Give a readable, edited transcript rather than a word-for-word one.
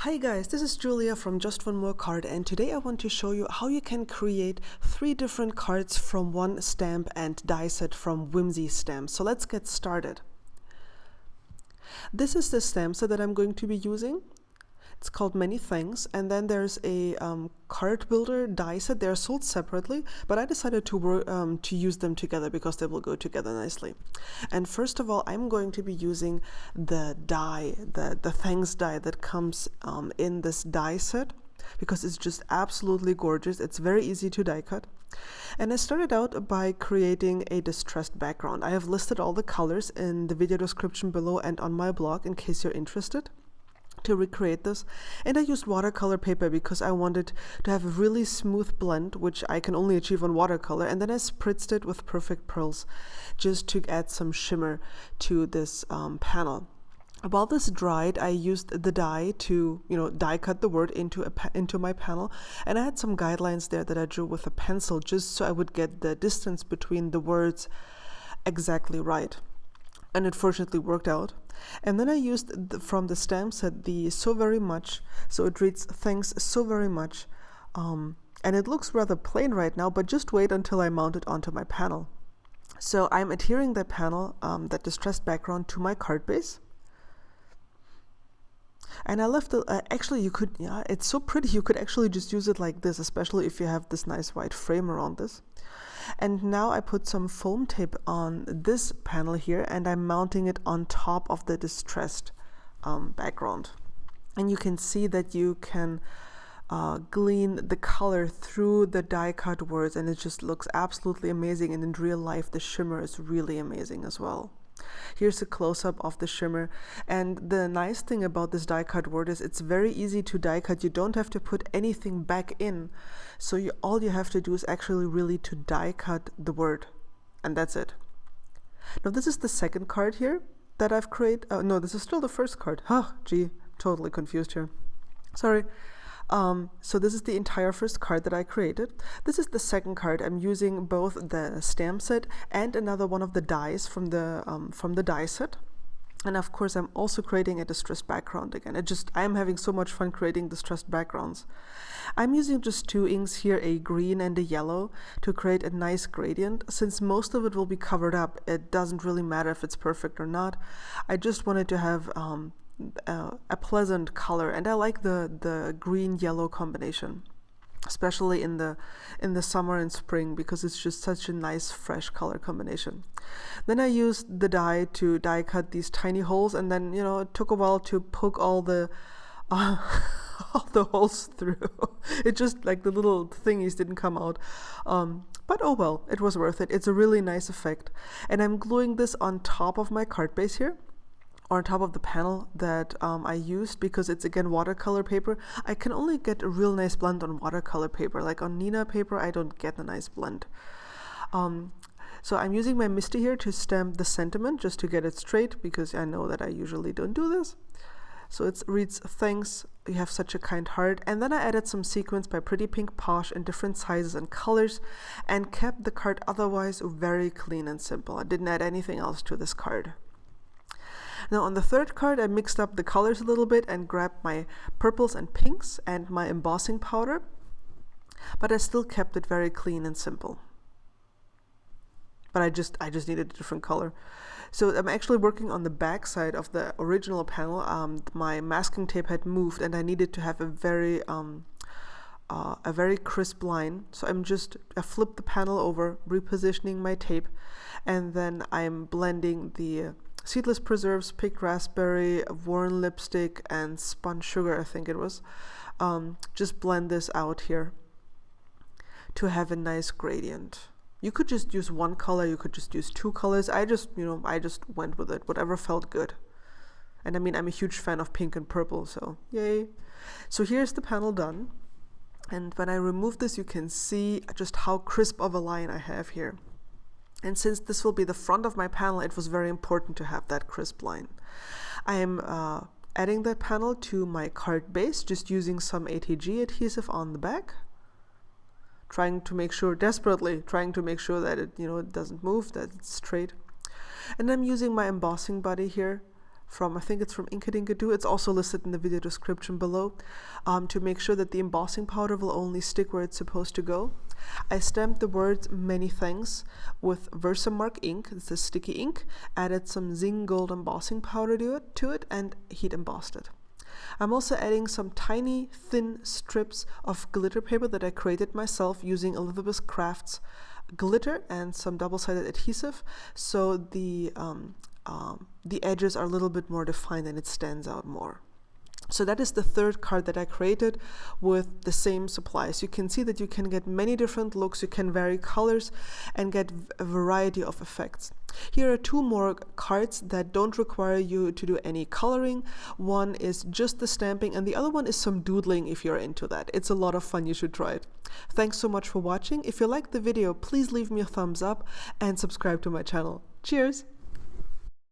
Hi guys, this is Julia from Just One More Card, and today I want to show you how you can create 3 different cards from one stamp and die set from Whimsy Stamps. So let's get started. This is the stamp set that I'm going to be using. It's called Many Thanks, and then there's a card builder die set. They're sold separately, but I decided to use them together because they will go together nicely. And first of all, I'm going to be using the die, the Thanks die that comes in this die set, because it's just absolutely gorgeous. It's very easy to die cut. And I started out by creating a distressed background. I have listed all the colors in the video description below and on my blog in case you're interested to recreate this. And I used watercolor paper because I wanted to have a really smooth blend, which I can only achieve on watercolor, and then I spritzed it with perfect pearls just to add some shimmer to this panel. While this dried, I used the die to, die cut the word into my panel, and I had some guidelines there that I drew with a pencil just so I would get the distance between the words exactly right. And it fortunately worked out. And then I used from the stamp set the So Very Much. So it reads, "Thanks so very much." And it looks rather plain right now, but just wait until I mount it onto my panel. So I'm adhering that panel, that distressed background, to my card base. And I left it, actually you could, it's so pretty, you could actually just use it like this, especially if you have this nice white frame around this. And now I put some foam tape on this panel here, and I'm mounting it on top of the distressed background. And you can see that you can glean the color through the die cut words, and it just looks absolutely amazing. And in real life, the shimmer is really amazing as well. Here's a close-up of the shimmer, and the nice thing about this die cut word is it's very easy to die cut. You don't have to put anything back in, so all you have to do is actually really to die cut the word, and that's it. Now this is the second card here that I've created. No, this is still the first card. Totally confused here. Sorry. So this is the entire first card that I created. This is the second card. I'm using both the stamp set and another one of the dies from the die set. And of course, I'm also creating a distressed background again. I'm having so much fun creating distressed backgrounds. I'm using just 2 inks here, a green and a yellow, to create a nice gradient. Since most of it will be covered up, it doesn't really matter if it's perfect or not. I just wanted to have a pleasant color, and I like the green-yellow combination, especially in the summer and spring, because it's just such a nice fresh color combination. Then I used the die to die cut these tiny holes, and then it took a while to poke all the all the holes through. It just, like, the little thingies didn't come out, but oh well, it was worth it. It's a really nice effect. And I'm gluing this on top of my card base here, or on top of the panel that I used, because it's again watercolor paper. I can only get a real nice blend on watercolor paper. Like on Nina paper, I don't get a nice blend. So I'm using my Misty here to stamp the sentiment just to get it straight, because I know that I usually don't do this. So it reads, "Thanks, you have such a kind heart." And then I added some sequins by Pretty Pink Posh in different sizes and colors, and kept the card otherwise very clean and simple. I didn't add anything else to this card. Now on the third card, I mixed up the colors a little bit and grabbed my purples and pinks and my embossing powder, but I still kept it very clean and simple. But I just needed a different color. So I'm actually working on the back side of the original panel. My masking tape had moved, and I needed to have a very crisp line. So I flipped the panel over, repositioning my tape, and then I'm blending the seedless preserves, picked raspberry, worn lipstick, and spun sugar, I think it was. Just blend this out here to have a nice gradient. You could just use one color, you could just use 2 colors. I just went with it, whatever felt good. And I mean, I'm a huge fan of pink and purple, so yay. So here's the panel done. And when I remove this, you can see just how crisp of a line I have here. And since this will be the front of my panel, it was very important to have that crisp line. I am adding that panel to my card base, just using some ATG adhesive on the back, desperately trying to make sure that it, it doesn't move, that it's straight. And I'm using my embossing buddy here from, I think it's from Inkadinkado. It's also listed in the video description below, to make sure that the embossing powder will only stick where it's supposed to go. I stamped the words many thanks with Versamark ink. It's a sticky ink. Added some Zing Gold embossing powder to it and heat embossed it. I'm also adding some tiny thin strips of glitter paper that I created myself using Elizabeth Crafts glitter and some double-sided adhesive, so the edges are a little bit more defined and it stands out more. So that is the third card that I created with the same supplies. You can see that you can get many different looks, you can vary colors and get a variety of effects. Here are two more cards that don't require you to do any coloring. One is just the stamping and the other one is some doodling if you're into that. It's a lot of fun, you should try it. Thanks so much for watching. If you liked the video, please leave me a thumbs up and subscribe to my channel. Cheers!